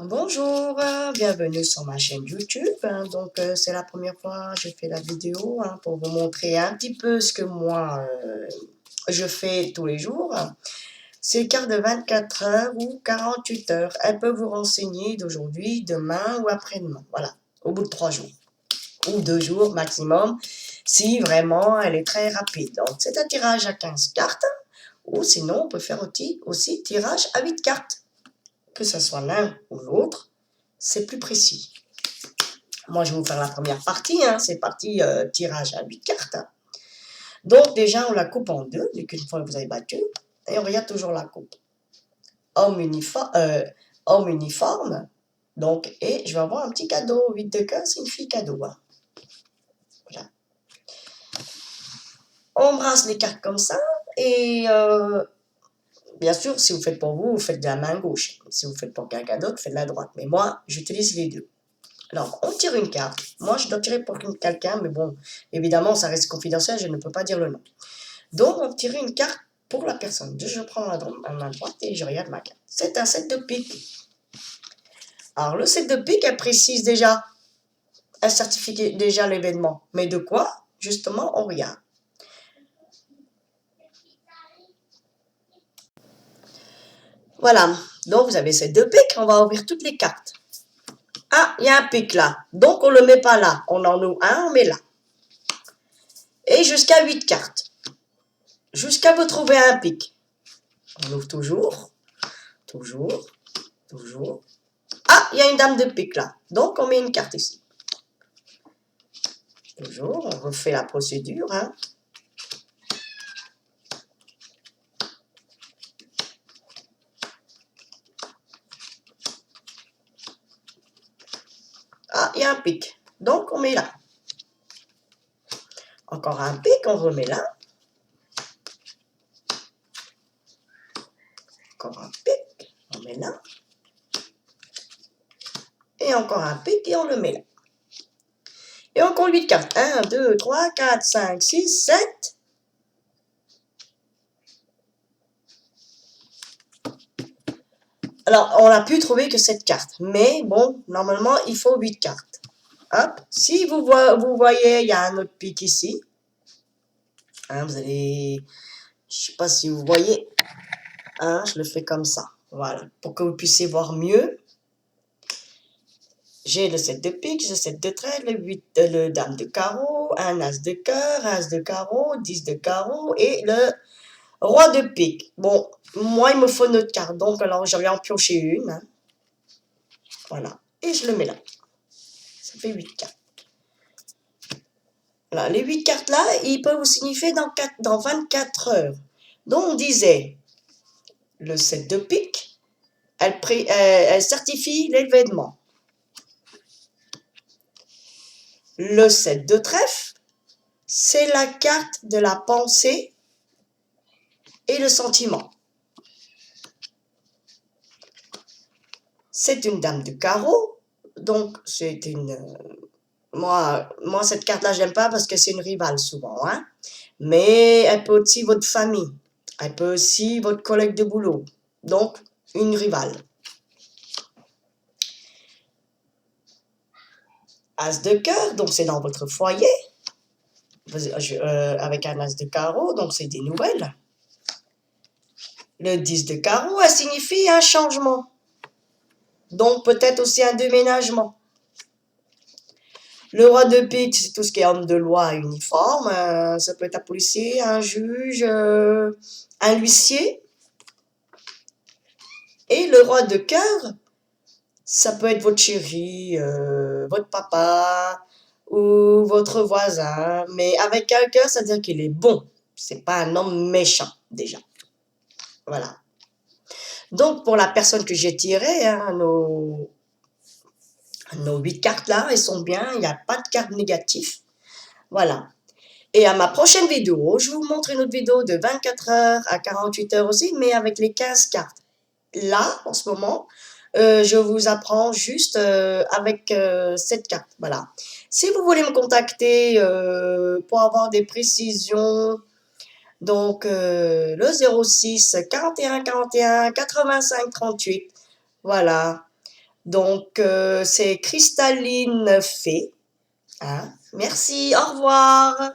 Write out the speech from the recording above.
Bonjour, bienvenue sur ma chaîne YouTube. C'est la première fois que je fais la vidéo pour vous montrer un petit peu ce que moi je fais tous les jours. Ces cartes de 24 heures ou 48 heures. Elles peuvent vous renseigner d'aujourd'hui, demain ou après-demain. Voilà, au bout de 3 jours ou 2 jours maximum, si vraiment elle est très rapide. Donc c'est un tirage à 15 cartes ou sinon on peut faire aussi tirage à 8 cartes. Que ce soit l'un ou l'autre, c'est plus précis. Moi, je vais vous faire la première partie, c'est parti tirage à 8 cartes. Donc, déjà, on la coupe en deux, dès qu'une fois que vous avez battu, et on regarde toujours la coupe. Homme uniforme, donc, et je vais avoir un petit cadeau, 8 de cœur, c'est une fille cadeau. Voilà. On brasse les cartes comme ça, et bien sûr, si vous faites pour vous, vous faites de la main gauche. Si vous faites pour quelqu'un d'autre, faites de la droite. Mais moi, j'utilise les deux. Alors, on tire une carte. Moi, je dois tirer pour quelqu'un, mais bon, évidemment, ça reste confidentiel, je ne peux pas dire le nom. Donc, on tire une carte pour la personne. Je prends la main droite et je regarde ma carte. C'est un set de pique. Alors, le set de pique, elle précise déjà, elle certifie déjà l'événement. Mais de quoi? Justement, on regarde. Voilà. Donc, vous avez set de pique. On va ouvrir toutes les cartes. Ah, il y a un pique là. Donc, on ne le met pas là. On en ouvre un, on met là. Et jusqu'à 8 cartes. Jusqu'à vous trouver un pique. On ouvre toujours. Ah, il y a une dame de pique là. Donc, on met une carte ici. Toujours, on refait la procédure. Ah, il y a un pic. Donc, on met là. Encore un pic, on remet là. Encore un pic, on met là. Et encore un pic et on le met là. Et encore 8 cartes. 1, 2, 3, 4, 5, 6, 7. Alors, on n'a pu trouver que 7 cartes. Mais bon, normalement, il faut 8 cartes. Hop. Si vous voyez, il y a un autre pic ici. Vous allez... Je ne sais pas si vous voyez. Je le fais comme ça. Voilà. Pour que vous puissiez voir mieux. J'ai le 7 de pique, le 7 de trait, le dame de carreau, un as de cœur, as de carreau, 10 de carreau et le roi de pique. Bon, moi, il me faut une autre carte, donc alors j'avais en pioché une. Voilà, et je le mets là. Ça fait 8 cartes. Voilà, les 8 cartes là, ils peuvent vous signifier dans 24 heures. Donc, on disait, le 7 de pique, elle certifie l'événement. Le 7 de trèfle, c'est la carte de la pensée et le sentiment. C'est une dame de carreau, donc c'est une... moi, cette carte-là, j'aime pas parce que c'est une rivale souvent, mais elle peut aussi votre famille, elle peut aussi votre collègue de boulot, donc une rivale. As de cœur, donc c'est dans votre foyer, avec un as de carreau, donc c'est des nouvelles. Le 10 de carreau, elle signifie un changement, donc peut-être aussi un déménagement. Le roi de pique, c'est tout ce qui est homme de loi uniforme. Ça peut être un policier, un juge, un huissier. Et le roi de cœur, ça peut être votre chéri, votre papa ou votre voisin. Mais avec un cœur, ça veut dire qu'il est bon. C'est pas un homme méchant, déjà. Voilà. Donc, pour la personne que j'ai tirée, nos 8 cartes là, elles sont bien. Il n'y a pas de carte négative. Voilà. Et à ma prochaine vidéo, je vous montre une autre vidéo de 24 heures à 48 heures aussi, mais avec les 15 cartes. Là, en ce moment, je vous apprends juste avec cette carte. Voilà. Si vous voulez me contacter pour avoir des précisions, donc le 06 41 41 85 38, voilà. Donc, c'est Cristalline Fée, hein. Merci, au revoir.